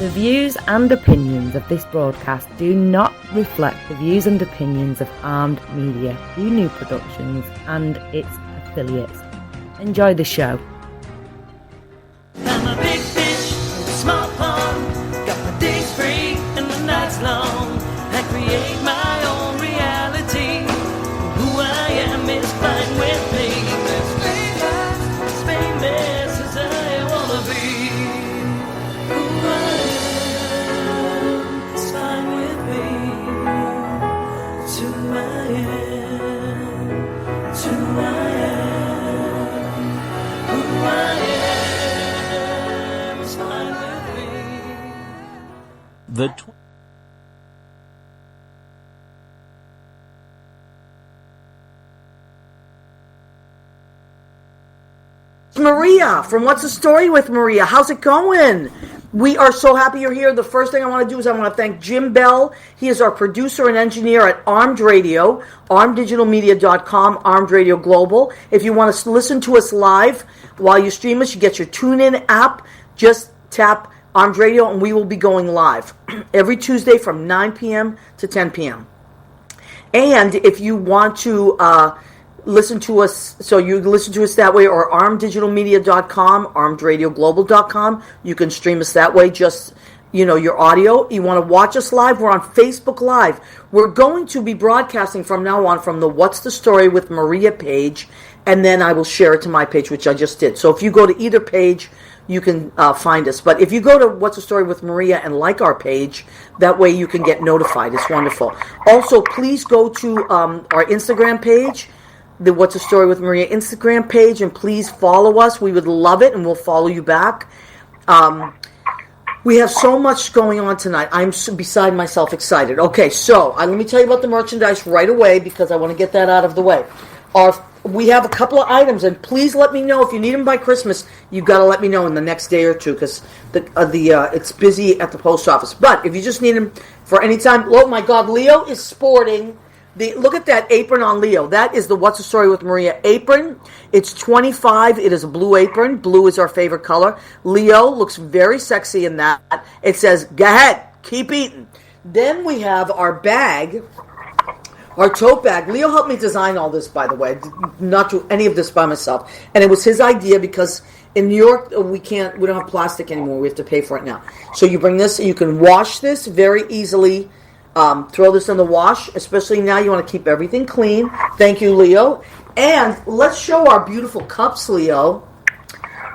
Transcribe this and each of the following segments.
The views and opinions of this broadcast do not reflect the views and opinions of Armed Media, New Productions and its affiliates. Enjoy the show. I'm a big fish in a small pond. Got my days free and the nights long. I create my own reality. Who I am is fine with me. As famous as I wanna be. Who I am is fine with me. To I am, to I am. Who I am is fine with me. Maria from What's the Story with Maria. How's it going? We are so happy you're here. The first thing I want to do is I want to thank Jim Bell. He is our producer and engineer at Armed Radio, armeddigitalmedia.com, Armed Radio Global. If you want to listen to us live while you stream us, you get your TuneIn app. Just tap Armed Radio and we will be going live every Tuesday from 9 p.m. to 10 p.m. And if you want to listen to us, so you listen to us that way, or armeddigitalmedia.com, armedradioglobal.com. You can stream us that way, just, your audio. You want to watch us live, we're on Facebook Live. We're going to be broadcasting from now on from the What's the Story with Maria page, and then I will share it to my page, which I just did. So if you go to either page, you can find us. But if you go to What's the Story with Maria and like our page, that way you can get notified. It's wonderful. Also, please go to our Instagram page, the What's the Story with Maria Instagram page, and please follow us. We would love it, and we'll follow you back. We have so much going on tonight. I'm beside myself excited. Okay, so let me tell you about the merchandise right away because I want to get that out of the way. We have a couple of items, and please let me know if you need them by Christmas. You've got to let me know in the next day or two because it's busy at the post office. But if you just need them for any time, oh my God, Leo is sporting. Look at that apron on Leo. That is the What's the Story with Maria apron. It's $25. It is a blue apron. Blue is our favorite color. Leo looks very sexy in that. It says, go ahead, keep eating. Then we have our bag, our tote bag. Leo helped me design all this, by the way. Not do any of this by myself. And it was his idea because in New York, we don't have plastic anymore. We have to pay for it now. So you bring this, you can wash this very easily. Throw this in the wash, especially now you want to keep everything clean. Thank you, Leo. And let's show our beautiful cups, Leo.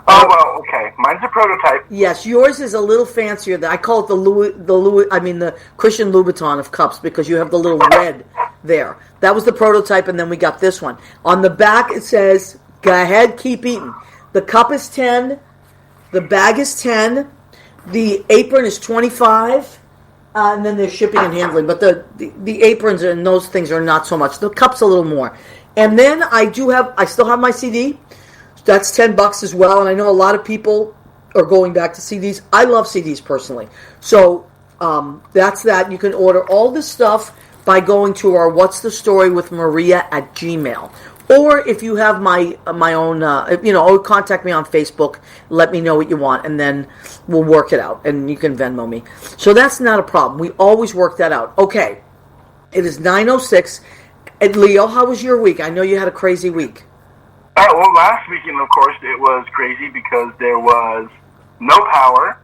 Oh, well, okay. Mine's a prototype. Yes, yours is a little fancier. I call it the Christian Louboutin of cups because you have the little red there. That was the prototype, and then we got this one. On the back, it says, go ahead, keep eating. The cup is 10. The bag is 10. The apron is 25. And then there's shipping and handling. But the aprons and those things are not so much. The cup's a little more. And then I still have my CD. That's $10 as well. And I know a lot of people are going back to CDs. I love CDs personally. So that's that. You can order all this stuff by going to our What's the Story with Maria at Gmail. Or if you have my own, or contact me on Facebook, let me know what you want, and then we'll work it out, and you can Venmo me. So that's not a problem. We always work that out. Okay, it is 9:06. And Leo, how was your week? I know you had a crazy week. Well, last weekend, of course, it was crazy because there was no power.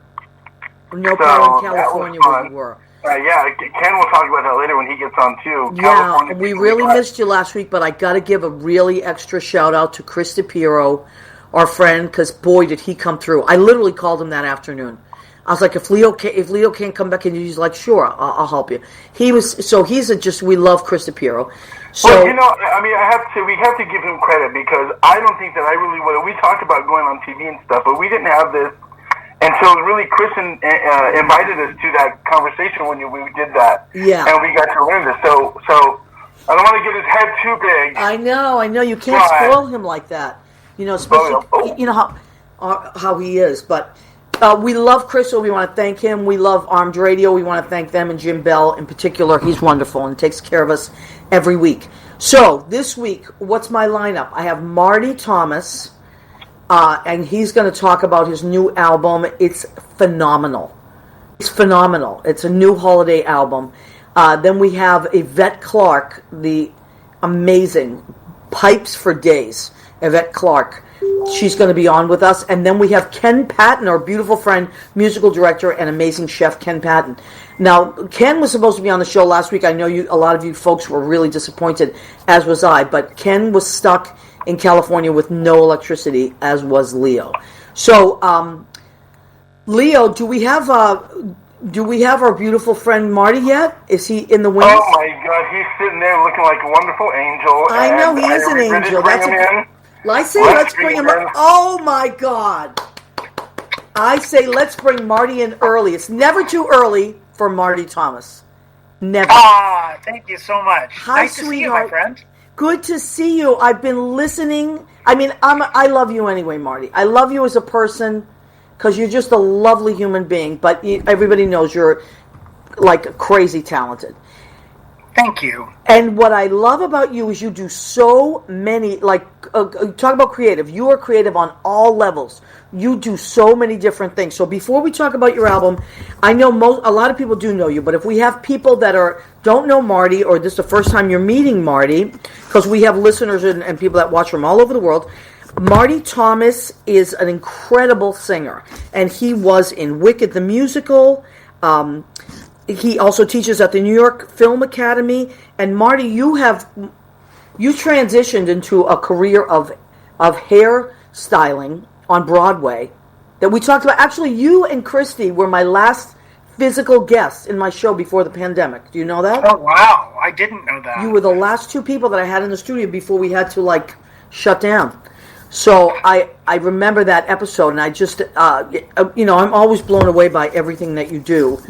No power in California where you were. Yeah, Ken will talk about that later when he gets on, too. Yeah, we really missed you last week, but I got to give a really extra shout-out to Chris DePiero, our friend, because, boy, did he come through. I literally called him that afternoon. I was like, if Leo can't come back in, he's like, sure, I'll help you. We love Chris DePiero. So, well, we have to give him credit because I don't think that I really would have. We talked about going on TV and stuff, but we didn't have this. And so really Chris invited us to that conversation when we did that. Yeah. And we got to learn this. So I don't want to get his head too big. I know. You can't spoil him like that. Especially, how he is. But we love Chris, so we want to thank him. We love Armed Radio. We want to thank them and Jim Bell in particular. He's wonderful and takes care of us every week. So this week, what's my lineup? I have Marty Thomas. And he's going to talk about his new album. It's phenomenal. It's phenomenal. It's a new holiday album. Then we have Yvette Clark, the amazing Pipes for Days. Yvette Clark. She's going to be on with us. And then we have Ken Patton, our beautiful friend, musical director, and amazing chef Ken Patton. Now, Ken was supposed to be on the show last week. I know a lot of you folks were really disappointed, as was I. But Ken was stuck in California with no electricity, as was Leo. So, Leo, do we have our beautiful friend Marty yet? Is he in the wings? Oh my God, he's sitting there looking like a wonderful angel. I know he is an angel. Let's bring him in. Oh my God! I say let's bring Marty in early. It's never too early for Marty Thomas. Never. Ah, thank you so much. Hi, nice sweetheart. to see you, my friend. Good to see you. I've been listening. I mean, I love you anyway, Marty. I love you as a person because you're just a lovely human being. But everybody knows you're like crazy talented. Thank you. And what I love about you is you do so many, talk about creative. You are creative on all levels. You do so many different things. So before we talk about your album, I know a lot of people do know you, but if we have people that don't know Marty, or this is the first time you're meeting Marty, because we have listeners and people that watch from all over the world, Marty Thomas is an incredible singer. And he was in Wicked the Musical. He also teaches at the New York Film Academy. And Marty, you transitioned into a career of hair styling on Broadway that we talked about. Actually, you and Christy were my last physical guests in my show before the pandemic. Do you know that? Oh, wow. I didn't know that. You were the last two people that I had in the studio before we had to, shut down. So I remember that episode, and I just, I'm always blown away by everything that you do.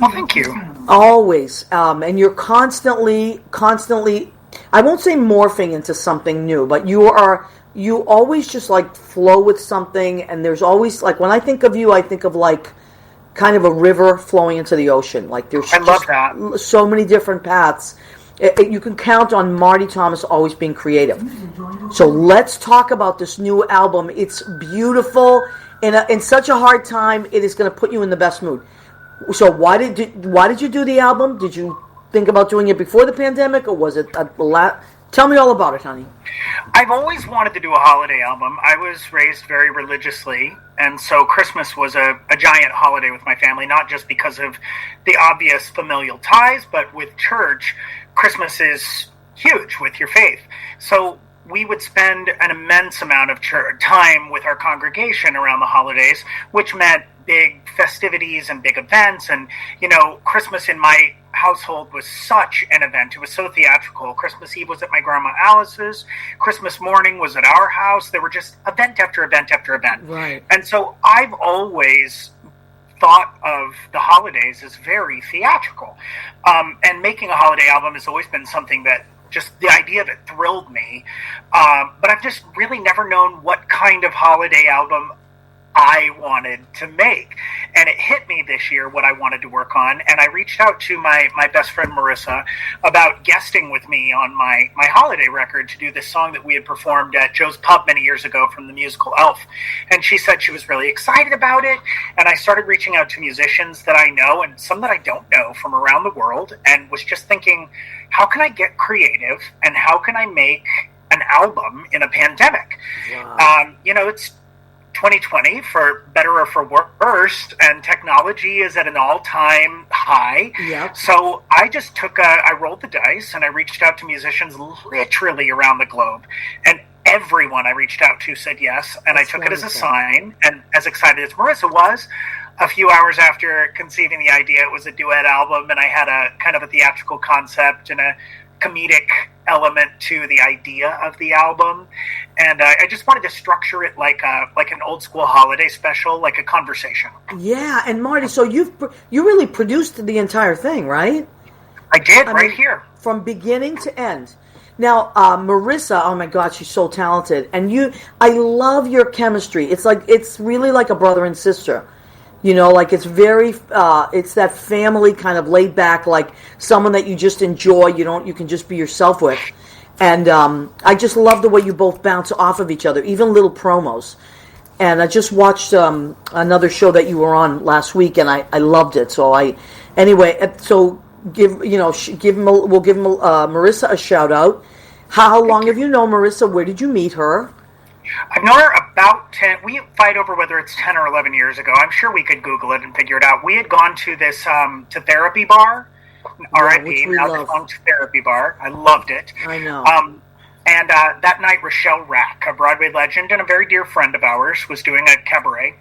Well, thank you. Always. And you're constantly, I won't say morphing into something new, but you always just flow with something. And there's always, when I think of you, I think of kind of a river flowing into the ocean. There's I love that. So many different paths. You can count on Marty Thomas always being creative. So let's talk about this new album. It's beautiful. In such a hard time, it is going to put you in the best mood. So why did you do the album? Did you think about doing it before the pandemic, or was it Tell me all about it, honey. I've always wanted to do a holiday album. I was raised very religiously, and so Christmas was a giant holiday with my family, not just because of the obvious familial ties, but with church, Christmas is huge with your faith. So we would spend an immense amount of time with our congregation around the holidays, which meant big festivities and big events. And, Christmas in my household was such an event. It was so theatrical. Christmas Eve was at my grandma Alice's. Christmas morning was at our house. There were just event after event after event. Right. And so I've always thought of the holidays as very theatrical. And making a holiday album has always been something that just the idea of it thrilled me. But I've just really never known what kind of holiday album I wanted to make. And it hit me this year what I wanted to work on. And I reached out to my best friend Marissa about guesting with me on my holiday record to do this song that we had performed at Joe's Pub many years ago from the musical Elf. And she said she was really excited about it. And I started reaching out to musicians that I know and some that I don't know from around the world, and was just thinking, how can I get creative and how can I make an album in a pandemic? Wow. It's 2020, for better or for worse, and technology is at an all-time high. Yep. So I just I rolled the dice and I reached out to musicians literally around the globe, and everyone I reached out to said yes, and I took it as a sign. And as excited as Marissa was, a few hours after conceiving the idea, it was a duet album, and I had a kind of a theatrical concept and a comedic element to the idea of the album, and I just wanted to structure it like an old school holiday special, like a conversation. Yeah, and Marty, so you really produced the entire thing, right? I did, right here, from beginning to end. Now, Marissa, oh my God, she's so talented, and I love your chemistry. It's really like a brother and sister. It's very, it's that family kind of laid back, like someone that you just enjoy, you can just be yourself with. And I just love the way you both bounce off of each other, even little promos. and I just watched another show that you were on last week, and I loved it. So so we'll give Marissa a shout out. How long have you known Marissa? Where did you meet her? I've known her about 10. We fight over whether it's 10 or 11 years ago. I'm sure we could Google it and figure it out. We had gone to this to Therapy Bar, R.I.P. Now defunct Therapy Bar. I loved it. I know. And that night, Rochelle Rack, a Broadway legend and a very dear friend of ours, was doing a cabaret.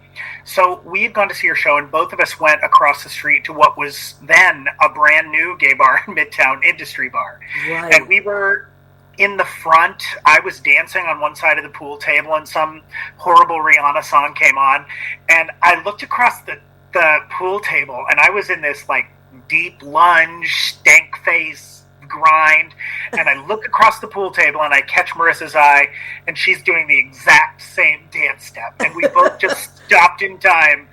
So we had gone to see her show, and both of us went across the street to what was then a brand new gay bar in Midtown, Industry Bar. Right. And we were in the front. I was dancing on one side of the pool table, and some horrible Rihanna song came on. And I looked across the pool table, and I was in this like deep lunge, stank face grind, and I look across the pool table and I catch Marissa's eye, and she's doing the exact same dance step, and we both just stopped in time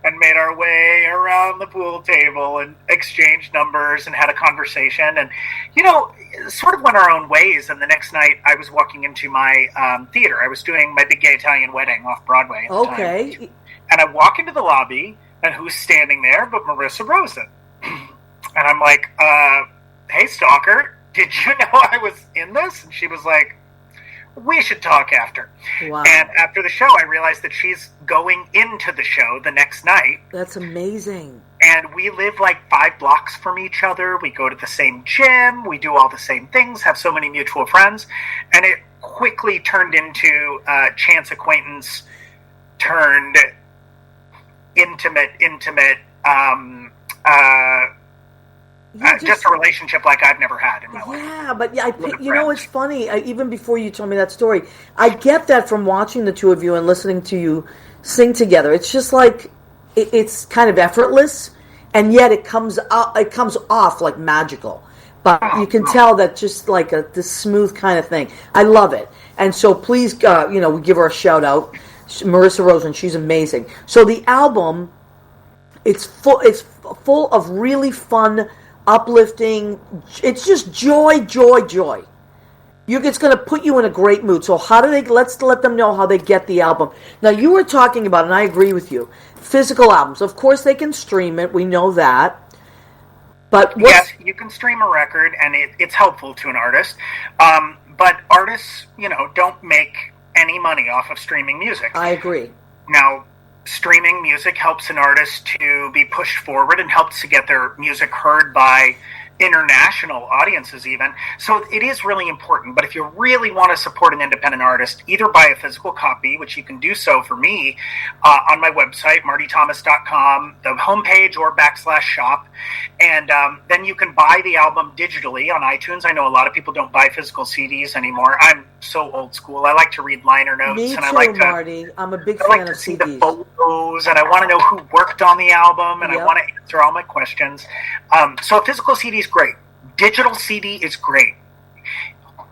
and made our way around the pool table and exchanged numbers and had a conversation, and sort of went our own ways. And the next night I was walking into my theater. I was doing my Big Gay Italian Wedding off Broadway at the time. And I walk into the lobby, and who's standing there but Marissa Rosen? And I'm like, hey, stalker, did you know I was in this? And she was like, we should talk after. Wow. And after the show, I realized that she's going into the show the next night. That's amazing. And we live like 5 blocks from each other. We go to the same gym. We do all the same things, have so many mutual friends. And it quickly turned into chance acquaintance, turned intimate, just a relationship like I've never had in my life. Yeah, but it's funny. Even before you told me that story, I get that from watching the two of you and listening to you sing together. It's just like it's kind of effortless, and yet it comes off like magical. But you can tell that just like this smooth kind of thing. I love it, and so please, we give her a shout out, Marissa Rosen. She's amazing. So the album, it's full of really fun, uplifting. It's just joy. It's going to put you in a great mood. So let's let them know how they get the album. Now, you were talking about, and I agree with you, physical albums. Of course, they can stream it. We know that. But yes, you can stream a record, and it's helpful to an artist. But artists, don't make any money off of streaming music. I agree. Now, streaming music helps an artist to be pushed forward and helps to get their music heard by international audiences even. So it is really important. But if you really want to support an independent artist, either buy a physical copy, which you can do so for me on my website, martythomas.com, the homepage or /shop. And then you can buy the album digitally on iTunes. I know a lot of people don't buy physical CDs anymore. I'm so old school. I like to read liner notes. Me and too, I like to, Marty. I'm a big fan I like of to see CDs. the photos, and I want to know who worked on the album, and I want to answer all my questions. So a physical CD is great. Digital CD is great.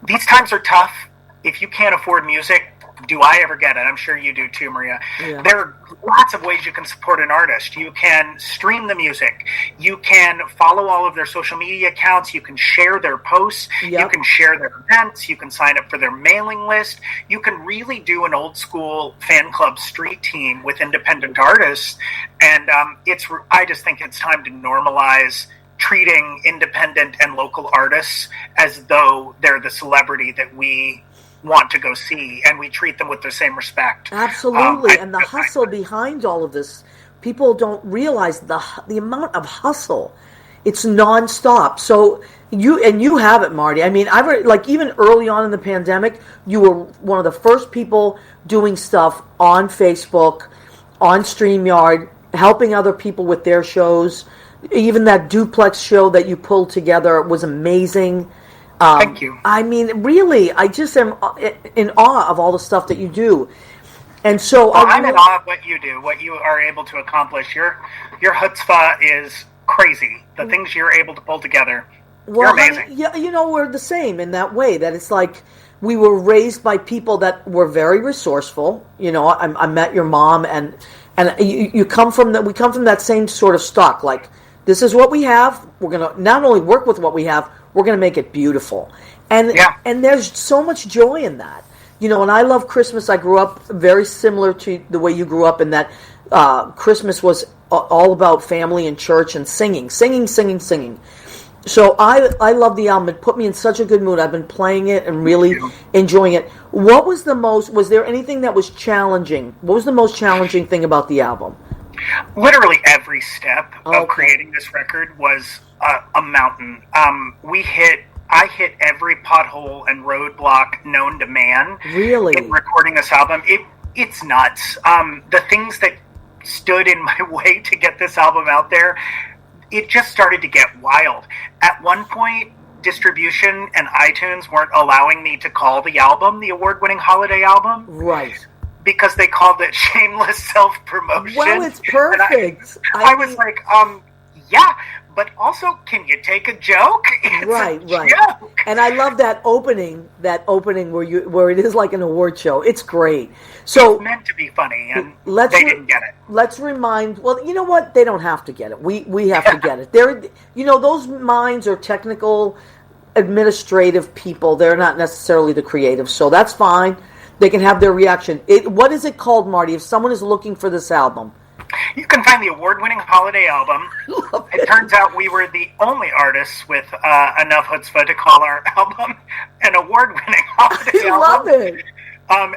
These times are tough. If you can't afford music, do I ever get it? I'm sure you do too, Maria. Yeah. There are lots of ways you can support an artist. You can stream the music. You can follow all of their social media accounts. You can share their posts. Yep. You can share their events. You can sign up for their mailing list. You can really do an old school fan club street team with independent artists. And I just think it's time to normalize treating independent and local artists as though they're the celebrity that we want to go see, and we treat them with the same respect. Absolutely, and the hustle behind all of this, people don't realize the amount of hustle. It's nonstop. So you have it, Marty. I mean, even early on in the pandemic, you were one of the first people doing stuff on Facebook, on StreamYard, helping other people with their shows. Even that duplex show that you pulled together was amazing. Thank you. I mean, really, I just am in awe of all the stuff that you do. And so I'm in awe of what you do, what you are able to accomplish. Your chutzpah is crazy. The things you're able to pull together, you're amazing. We're the same in that way, that it's like we were raised by people that were very resourceful. I met your mom, and you come from that. We come from that same sort of stock. Like, this is what we have. We're going to not only work with what we have, we're going to make it beautiful. And there's so much joy in that. and I love Christmas. I grew up very similar to the way you grew up in that Christmas was all about family and church and singing. So I love the album. It put me in such a good mood. I've been playing it and really enjoying it. Was there anything that was challenging? What was the most challenging thing about the album? Literally every step of creating this record was a mountain. I hit every pothole and roadblock known to man. Really? In recording this album. It's nuts. The things that stood in my way to get this album out there, it just started to get wild. At one point, distribution and iTunes weren't allowing me to call the album the award-winning holiday album. Right. Because they called it shameless self-promotion. Well, it's perfect. I was like, yeah, but also, can you take a joke? It's right. Joke. And I love that opening where it is like an award show. It's great. So it's meant to be funny, and they didn't get it. Let's remind. Well, you know what? They don't have to get it. We have to get it. Those minds are technical, administrative people. They're not necessarily the creative, so that's fine. They can have their reaction. What is it called, Marty? If someone is looking for this album, you can find the award-winning holiday album. It turns out we were the only artists with enough chutzpah to call our album an award-winning holiday album. I love it.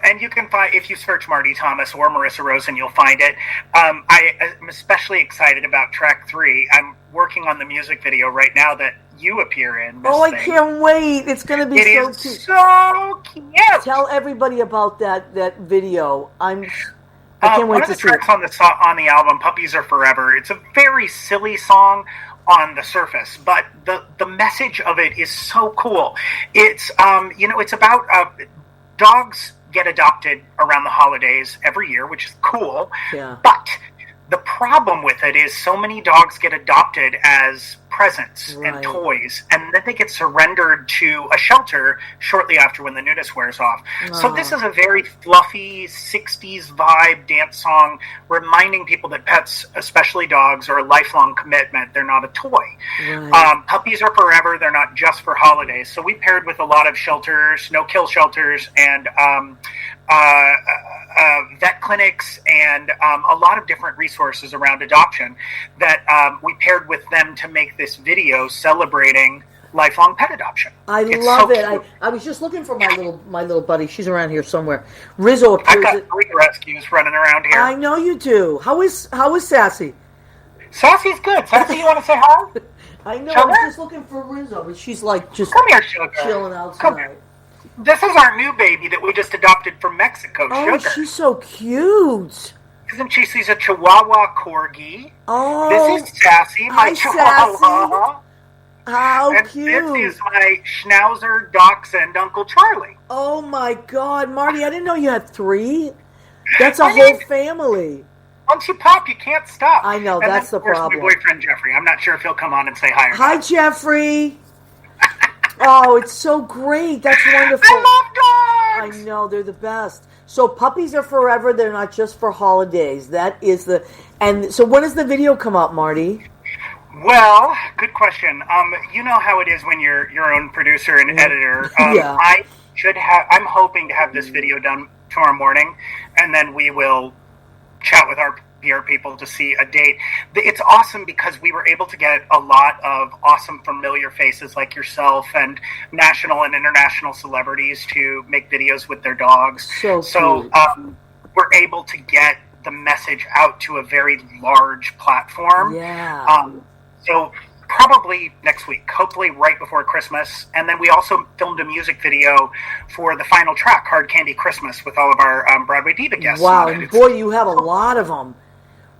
And you can find, if you search Marty Thomas or Marissa Rosen, you'll find it. I am especially excited about track 3. I'm working on the music video right now that you appear in. I can't wait. It's going to be so cute. It is so cute. Tell everybody about that video. I can't wait to see it. One of the tracks on the album, Puppies Are Forever, it's a very silly song on the surface, but the message of it is so cool. It's, it's about dogs get adopted around the holidays every year, which is cool. Yeah. But the problem with it is so many dogs get adopted as presents and toys, and then they get surrendered to a shelter shortly after when the newness wears off. So this is a very fluffy 60s vibe dance song reminding people that pets, especially dogs, are a lifelong commitment. They're not a toy. Right. Puppies are forever. They're not just for holidays. So we paired with a lot of shelters, no-kill shelters, and vet clinics, and a lot of different resources around adoption that we paired with them to make this video celebrating lifelong pet adoption. It's love it. I was just looking for my little buddy. She's around here somewhere. Rizzo appears. I've got 3 rescues running around here. I know you do. How is Sassy? Sassy's good. Sassy, you want to say hi? I know. Sugar? I was just looking for Rizzo, but she's like just come here, Sugar. Chilling outside. Come here. This is our new baby that we just adopted from Mexico, Oh, Sugar. she's so cute. Isn't she? She's a Chihuahua Corgi. Oh. This is Sassy, my Hi, Chihuahua. Sassy. How and cute. This is my Schnauzer Dachshund Uncle Charlie. Oh, my God. Marty, I didn't know you had 3. That's a whole family. Once you pop, you can't stop. I know, and that's then, the problem. My boyfriend, Jeffrey. I'm not sure if he'll come on and say hi or Hi, not. Jeffrey. Oh, it's so great. That's wonderful. I love dogs! I know, they're the best. So Puppies Are Forever. They're not just for holidays. That is and so when does the video come out, Marty? Well, good question. You know how it is when you're your own producer and editor. Yeah. I'm hoping to have this video done tomorrow morning, and then we will chat with our PR people to see a date. It's awesome because we were able to get a lot of awesome familiar faces like yourself and national and international celebrities to make videos with their dogs. So we're able to get the message out to a very large platform. Yeah. So probably next week, hopefully right before Christmas. And then we also filmed a music video for the final track, Hard Candy Christmas, with all of our Broadway Diva guests. Wow, and boy, you have a lot of them.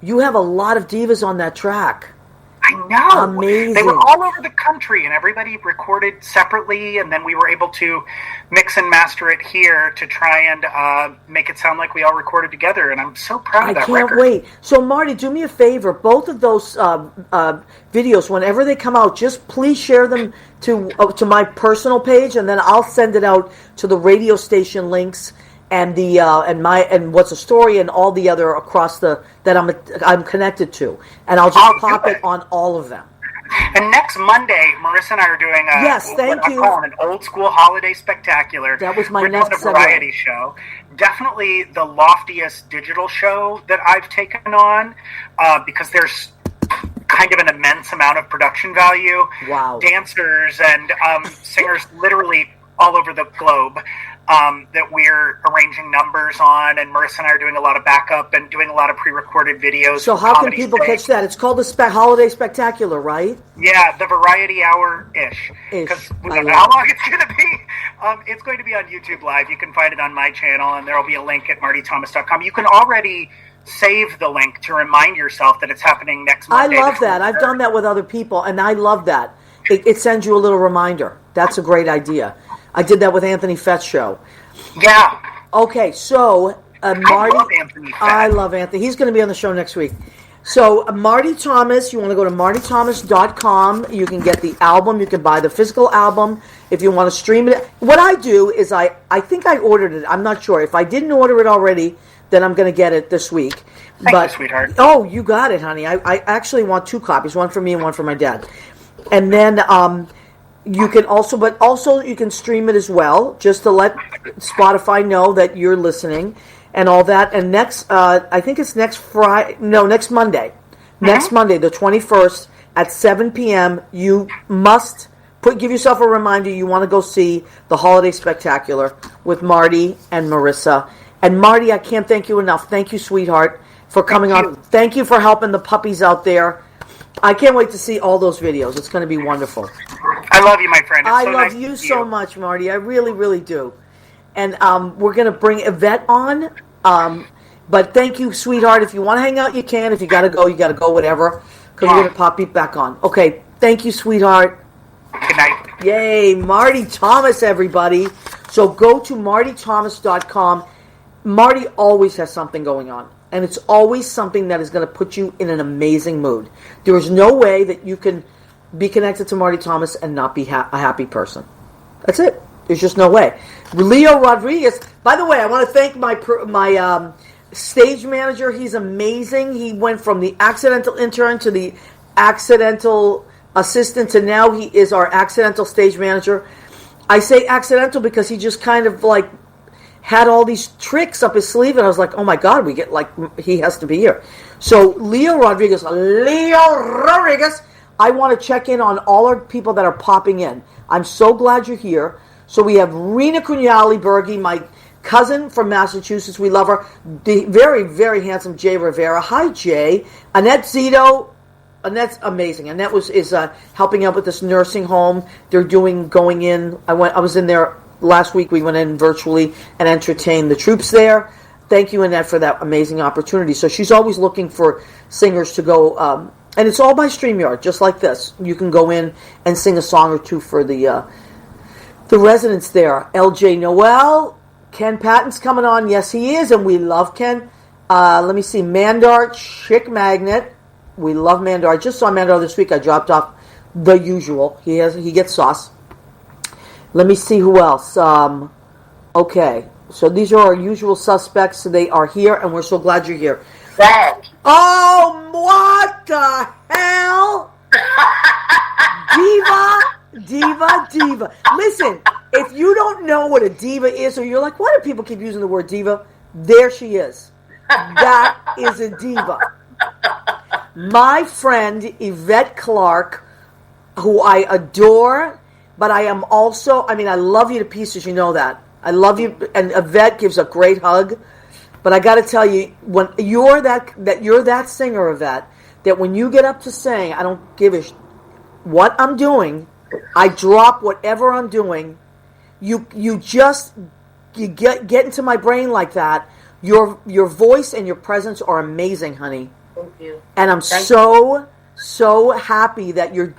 You have a lot of divas on that track. I know. Amazing. They were all over the country, and everybody recorded separately, and then we were able to mix and master it here to try and make it sound like we all recorded together, and I'm so proud of that record. I can't wait. So, Marty, do me a favor. Both of those videos, whenever they come out, just please share them to my personal page, and then I'll send it out to the radio station links and the and What's a Story and all the other across that I'm connected to, and I'll just pop it on all of them. And next Monday, Marissa and I are doing I'm calling an old school holiday spectacular. That was my We're next doing a variety show. Definitely the loftiest digital show that I've taken on, because there's kind of an immense amount of production value. Wow. Dancers and singers literally all over the globe that we're arranging numbers on, and Marissa and I are doing a lot of backup and doing a lot of pre-recorded videos. So how can people catch that? It's called the Holiday Spectacular, right? Yeah, the Variety Hour-ish. Because we don't know how long it's going to be. It's going to be on YouTube Live. You can find it on my channel, and there will be a link at martythomas.com. You can already save the link to remind yourself that it's happening next Monday. I love that. I've done that with other people, and I love that. It sends you a little reminder. That's a great idea. I did that with Anthony Fett's show. Yeah. Okay, so Marty. I love Anthony Fett. I love Anthony. He's going to be on the show next week. So Marty Thomas, you want to go to martythomas.com. You can get the album. You can buy the physical album if you want to stream it. What I do is I think I ordered it. I'm not sure. If I didn't order it already, then I'm going to get it this week. Thank you, sweetheart. Oh, you got it, honey. I actually want 2 copies, one for me and one for my dad. And then you can also you can stream it as well, just to let Spotify know that you're listening and all that. And next, I think it's next Monday. Mm-hmm. Next Monday, the 21st at 7 p.m. You must give yourself a reminder. You want to go see the Holiday Spectacular with Marty and Marissa. And Marty, I can't thank you enough. Thank you, sweetheart, for coming on. Thank you for helping the puppies out there. I can't wait to see all those videos. It's going to be wonderful. I love you, my friend. It's I so love nice you so much, Marty. I really, really do. And we're going to bring Yvette on. But thank you, sweetheart. If you want to hang out, you can. If you got to go, whatever. Because we're going to pop you back on. Okay. Thank you, sweetheart. Good night. Yay. Marty Thomas, everybody. So go to martythomas.com. Marty always has something going on. And it's always something that is going to put you in an amazing mood. There is no way that you can be connected to Marty Thomas and not be a happy person. That's it. There's just no way. Leo Rodriguez. By the way, I want to thank my stage manager. He's amazing. He went from the accidental intern to the accidental assistant to now he is our accidental stage manager. I say accidental because he just kind of like had all these tricks up his sleeve, and I was like, oh my God, he has to be here. So Leo Rodriguez, I want to check in on all our people that are popping in. I'm so glad you're here. So we have Rena Cugnali-Bergi, my cousin from Massachusetts. We love her. The very, very handsome Jay Rivera. Hi, Jay. Annette Zito. Annette's amazing. Annette is helping out with this nursing home. They're going in. I was in there last week. We went in virtually and entertained the troops there. Thank you, Annette, for that amazing opportunity. So she's always looking for singers to go, and it's all by StreamYard, just like this. You can go in and sing a song or two for the residents there. LJ Noel, Ken Patton's coming on. Yes, he is, and we love Ken. Let me see, Mandar Chick Magnet. We love Mandar. I just saw Mandar this week. I dropped off the usual. He gets sauce. Let me see who else. Okay, so these are our usual suspects. So they are here, and we're so glad you're here. That. Oh, what the hell? Diva. Listen, if you don't know what a diva is, or you're like, why do people keep using the word diva? There she is. That is a diva. My friend Yvette Clark, who I adore, but I am also, I love you to pieces, you know that. I love you, and Yvette gives a great hug. But I got to tell you, when you're that singer, Yvette, that when you get up to sing, I don't give what I'm doing. I drop whatever I'm doing. You get into my brain like that. Your voice and your presence are amazing, honey. Thank you. And I'm so happy that you're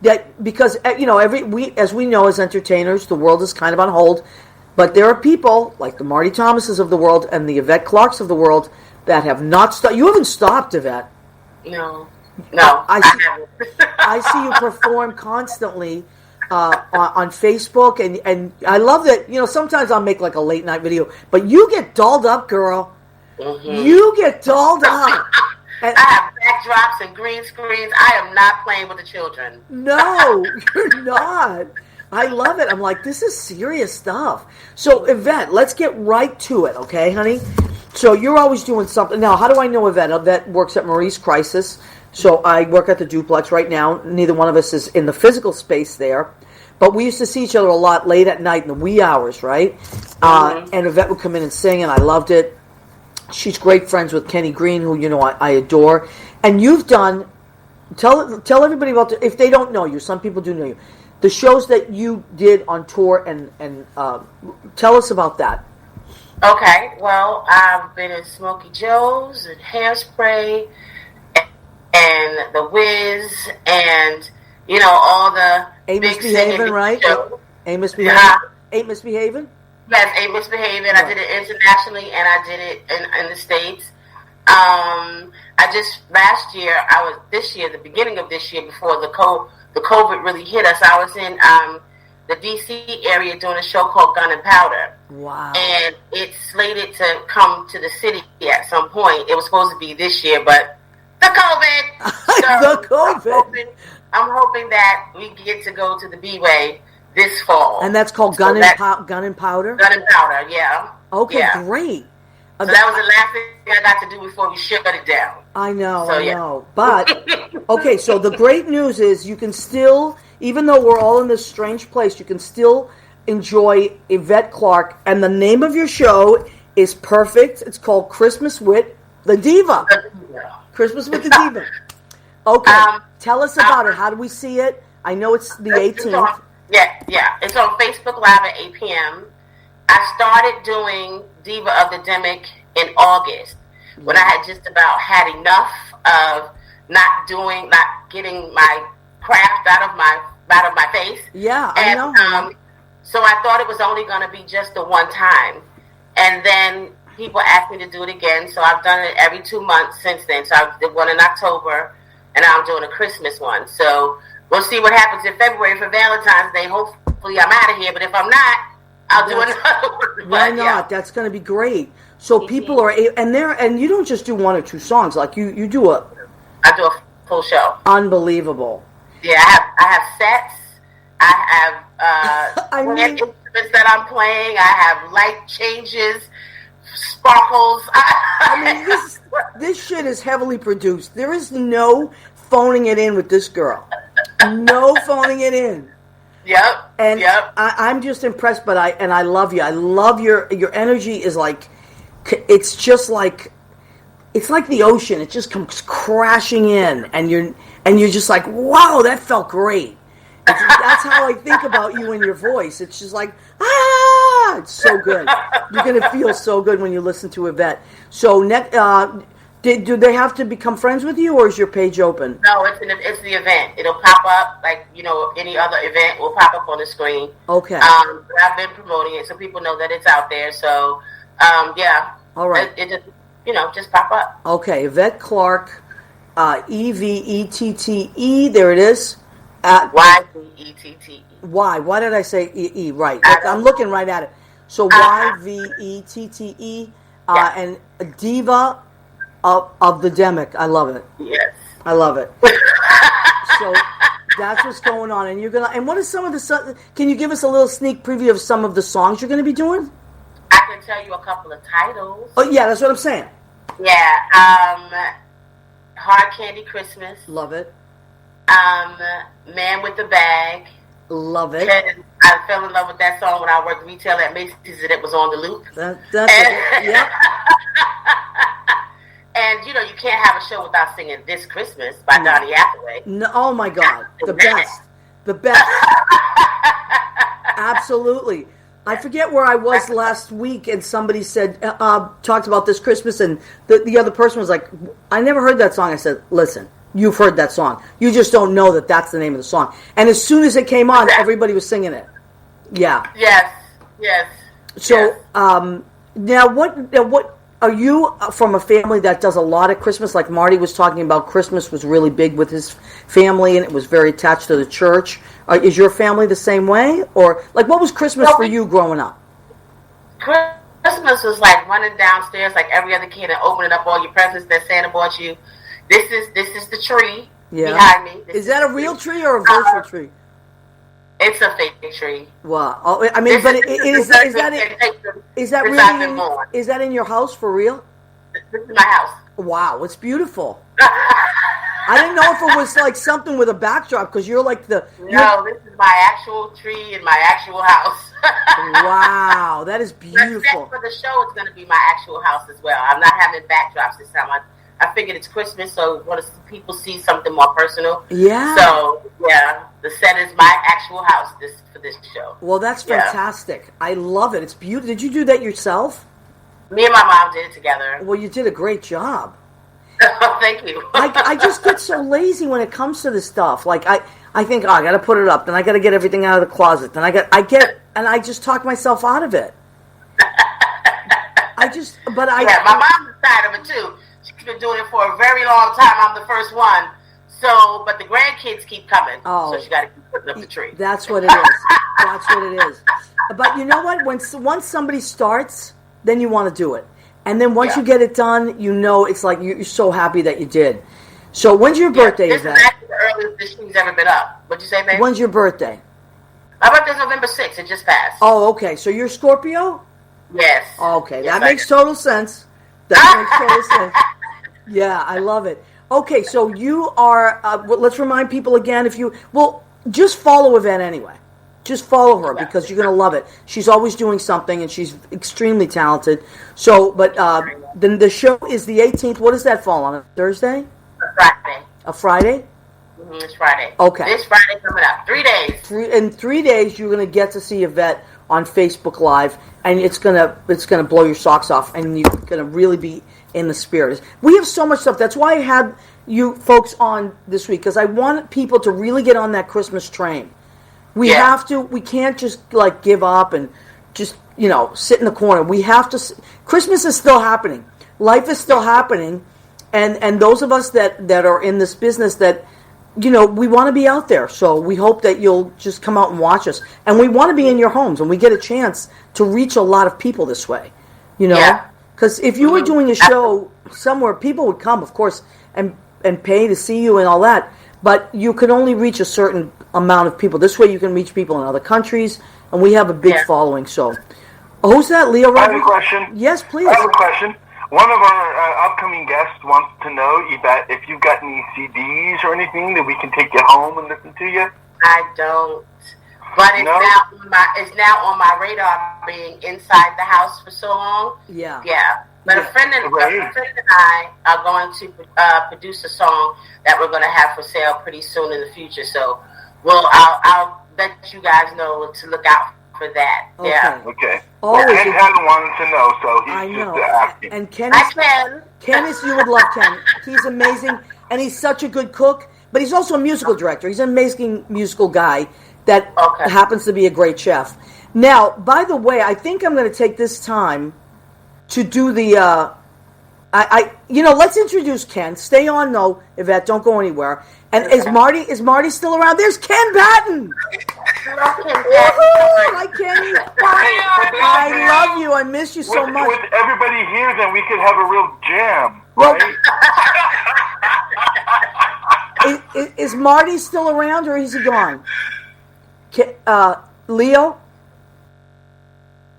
that, because as we know as entertainers, the world is kind of on hold. But there are people like the Marty Thomases of the world and the Yvette Clarks of the world that have not stopped. You haven't stopped, Yvette. No. I see you perform constantly on Facebook, and I love that. Sometimes I'll make like a late night video, but you get dolled up, girl. Mm-hmm. You get dolled up. And- I have backdrops and green screens. I am not playing with the children. No, you're not. I love it. I'm like, this is serious stuff. So, Yvette, let's get right to it, okay, honey? So you're always doing something. Now, how do I know Yvette? Yvette works at Marie's Crisis. So I work at the duplex right now. Neither one of us is in the physical space there. But we used to see each other a lot late at night in the wee hours, right? And Yvette would come in and sing, and I loved it. She's great friends with Kenny Green, who, you know, I adore. And you've done, tell everybody about, if they don't know you, some people do know you, the shows that you did on tour, and tell us about that. Okay, well, I've been in Smokey Joe's and Hairspray and The Wiz and, you know, all the Ain't big Misbehaving, singing right? shows. Ain't Misbehaving? Ain't Misbehaving? Yes, Ain't Misbehaving. Right. I did it internationally and I did it in the States. I just, the beginning of this year, before the COVID really hit us, I was in the D.C. area doing a show called Gun and Powder. Wow. And it's slated to come to the city at some point. It was supposed to be this year, but the COVID. So The COVID. I'm hoping that we get to go to the B-Way this fall. And that's called Gun and Powder? Gun and Powder, yeah. Okay, yeah. great. So that was the last thing I got to do before we shut it down. I know, So, I yeah. know. But, okay, so the great news is you can still, even though we're all in this strange place, you can still enjoy Yvette Clarke. And the name of your show is perfect. It's called Christmas with the Diva. Christmas with the Diva. Okay, tell us about it. How do we see it? I know it's the 18th. Yeah. It's on Facebook Live at 8 p.m. I started doing Diva of the Demic in August when I had just about had enough of not getting my craft out of my face. Yeah, and, I know. So I thought it was only going to be just the one time. And then people asked me to do it again, so I've done it every 2 months since then. So I did one in October, and now I'm doing a Christmas one. So we'll see what happens in February for Valentine's Day. Hopefully I'm out of here, but if I'm not, I'll do another one. Why But, not? yeah. That's going to be great. So people are, and you don't just do one or two songs. Like you do I do a full show. unbelievable. Yeah, I have sets. I have I mean- instruments that I'm playing. I have light changes, sparkles. I mean, this shit is heavily produced. There is no phoning it in with this girl. No phoning it in. Yep. And yep. I'm just impressed, but I love you. I love your energy is like, it's just like, it's like the ocean. It just comes crashing in, and you're just like, wow, that felt great. That's how I think about you and your voice. It's just like, it's so good. You're gonna feel so good when you listen to Yvette. So, do they have to become friends with you, or is your page open? No, it's the event. It'll pop up like any other event will pop up on the screen. Okay. But I've been promoting it so people know that it's out there. So, yeah. All right. It just just pop up. Okay, Yvette Clarke, Evette. There it is. YVETTE. Y. Why did I say E? Right. I don't I'm looking right at it. So YVETTE and Diva of the Demic. I love it. Yes. I love it. So that's what's going on, and And what is some of the? Can you give us a little sneak preview of some of the songs you're going to be doing? I can tell you a couple of titles. Oh yeah, that's what I'm saying. Yeah. Hard Candy Christmas. Love it. Man with the Bag. Love it. I fell in love with that song when I worked retail at Macy's, and it was on the loop. Yep. And you can't have a show without singing "This Christmas" by Donny Hathaway. No, oh my God, the best. Absolutely. I forget where I was last week, and somebody said, talked about This Christmas, and the other person was like, I never heard that song. I said, listen, you've heard that song. You just don't know that that's the name of the song. And as soon as it came on, everybody was singing it. Yeah. Yes. So, now what are you from a family that does a lot of Christmas? Like Marty was talking about, Christmas was really big with his family, and it was very attached to the church. Is your family the same way? Or, like, what was Christmas for you growing up? Christmas was like running downstairs like every other kid and opening up all your presents that Santa bought you. This is the tree behind me. Is that a real tree or a virtual tree? It's a fake tree. Wow. Oh, I mean, but is that really is that in your house for real? This is my house. Wow, it's beautiful. I didn't know if it was like something with a backdrop because you're like the. No, this is my actual tree in my actual house. Wow, that is beautiful. For the show, it's going to be my actual house as well. I'm not having backdrops this time. I figured it's Christmas, so I want to people see something more personal. Yeah. So yeah, the set is my actual house for this show. Well, that's fantastic. I love it. It's beautiful. Did you do that yourself? Me and my mom did it together. Well, you did a great job. Thank you. I just get so lazy when it comes to this stuff. Like I think, I got to put it up. Then I got to get everything out of the closet. Then I just talk myself out of it. My mom's side of it too. She's been doing it for a very long time. I'm the first one. So, but the grandkids keep coming. Oh, so she got to keep putting up the tree. That's what it is. That's what it is. But you know what? Once somebody starts, then you want to do it. And then once you get it done, you know it's like you're so happy that you did. So when's your birthday, Yvette? This is actually the earliest this tree's ever been up. What'd you say, babe? When's your birthday? My birthday's November 6th. It just passed. Oh, okay. So you're Scorpio? Yes. Okay, yes, that makes total sense. That makes total sense. Yeah, I love it. Okay, so you are, let's remind people again, just follow Yvette anyway. Just follow her because you're going to love it. She's always doing something and she's extremely talented. So, but then the show is the 18th. What does that fall on? A Thursday? A Friday. A Friday? Mm-hmm, it's Friday. Okay. This Friday coming up. 3 days. In 3 days, you're going to get to see Yvette on Facebook Live, and it's gonna blow your socks off, and you're going to really be in the spirit. We have so much stuff. That's why I had you folks on this week, because I want people to really get on that Christmas train. We have to. We can't just like give up and just sit in the corner. We have to. Christmas is still happening. Life is still happening, and those of us that are in this business that we want to be out there. So we hope that you'll just come out and watch us. And we want to be in your homes, and we get a chance to reach a lot of people this way. Because if you were doing a show somewhere, people would come, of course, and pay to see you and all that. But you can only reach a certain amount of people. This way you can reach people in other countries, and we have a big following. So, who's that, Leo? I have a question. Yes, please. I have a question. One of our upcoming guests wants to know, Yvette, if you've got any CDs or anything that we can take you home and listen to you. I don't. But it's now on my radar, being inside the house for so long. Yeah. Yeah. But a friend and I are going to produce a song that we're going to have for sale pretty soon in the future. So, I'll let you guys know to look out for that. Okay. Yeah. Okay. Always. Ken hadn't wanted to know, so he's just asking. And Ken is, you would love Ken. He's amazing, and he's such a good cook. But he's also a musical director. He's an amazing musical guy that happens to be a great chef. Now, by the way, I think I'm going to take this time to do the, let's introduce Ken. Stay on, though, Yvette. Don't go anywhere. And is Marty still around? There's Ken Patton. Hi, Kenny. I love you. I miss you so much. With everybody here, then we could have a real jam, right? Is Marty still around, or is he gone? Leo?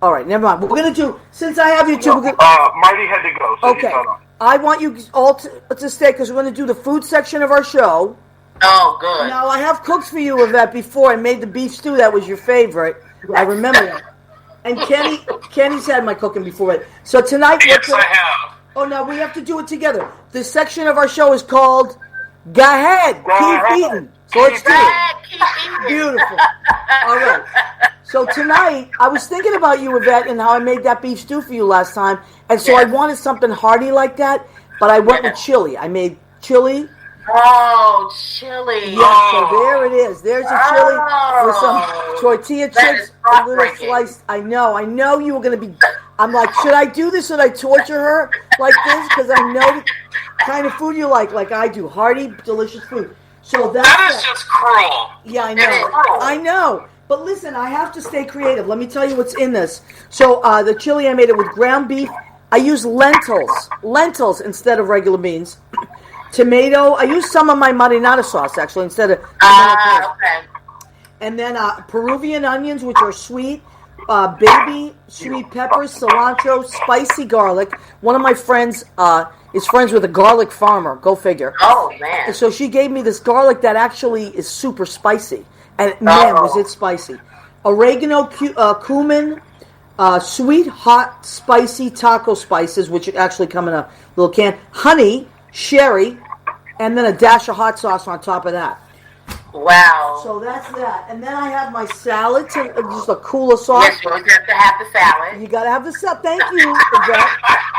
All right, never mind. We're going to do, since I have you two... Marty had to go, so okay. I want you all to stay, because we're going to do the food section of our show. Oh, good. Now, I have cooked for you, Yvette, before. I made the beef stew. That was your favorite. I remember that. And Kenny's had my cooking before. So tonight... Yes, I have. Oh, no, we have to do it together. This section of our show is called... Go ahead. Keep eating. So let's do it. Beautiful. All right. So tonight, I was thinking about you, Yvette, and how I made that beef stew for you last time. And so I wanted something hearty like that, but I went with chili. I made chili. Oh, chili. Yeah, so there it is. There's a chili with some tortilla chips, a little sliced. I know you were going to be... I'm like, should I do this? Should I torture her like this? Because I know the kind of food you like I do. Hearty, delicious food. So that is just cruel. Yeah, I know. I know. But listen, I have to stay creative. Let me tell you what's in this. So the chili, I made it with ground beef. I use lentils instead of regular beans. tomato. I use some of my marinara sauce, actually, instead of... Okay. And then Peruvian onions, which are sweet, baby sweet peppers, cilantro, spicy garlic. One of my friends is friends with a garlic farmer. Go figure. Oh, man. And so she gave me this garlic that actually is super spicy. And man, was it spicy. Oregano, cumin, sweet, hot, spicy taco spices, which actually come in a little can. Honey, sherry, and then a dash of hot sauce on top of that. Wow. So that's that. And then I have my salad, just a cooler sauce. Yes, you have to have the salad. You got to have the salad. Thank you, Yvette,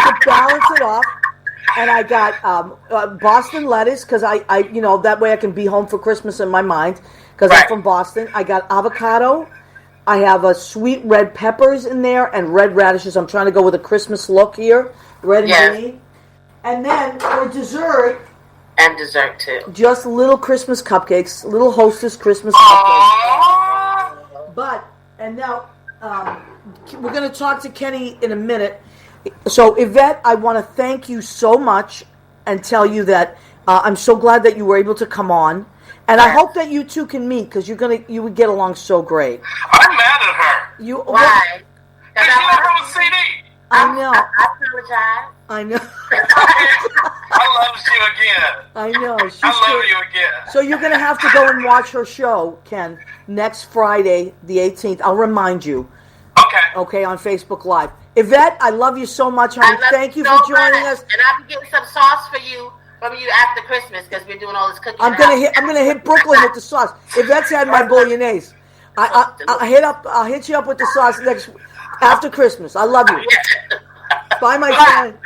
to balance it off. And I got Boston lettuce, because I that way I can be home for Christmas in my mind, because I'm from Boston. I got avocado. I have sweet red peppers in there and red radishes. I'm trying to go with a Christmas look here, red and green. And then for dessert... And dessert, too. Just little Christmas cupcakes, little Hostess Christmas cupcakes. And now, we're going to talk to Kenny in a minute. So, Yvette, I want to thank you so much and tell you that I'm so glad that you were able to come on. And I hope that you two can meet, because you would get along so great. I'm mad at her. Why? Because you never have a CD. I know. I apologize. I know. I love you again. I know. I love you again. So you're going to have to go and watch her show, Ken, next Friday, the 18th. I'll remind you. Okay, on Facebook Live. Yvette, I love you so much, honey. Thank you for joining us. And I'll be getting some sauce from you after Christmas, because we're doing all this cooking. I'm gonna hit Brooklyn with the sauce. Yvette's had my bolognese. I'll hit you up with the sauce after Christmas. I love you. Bye, my friend.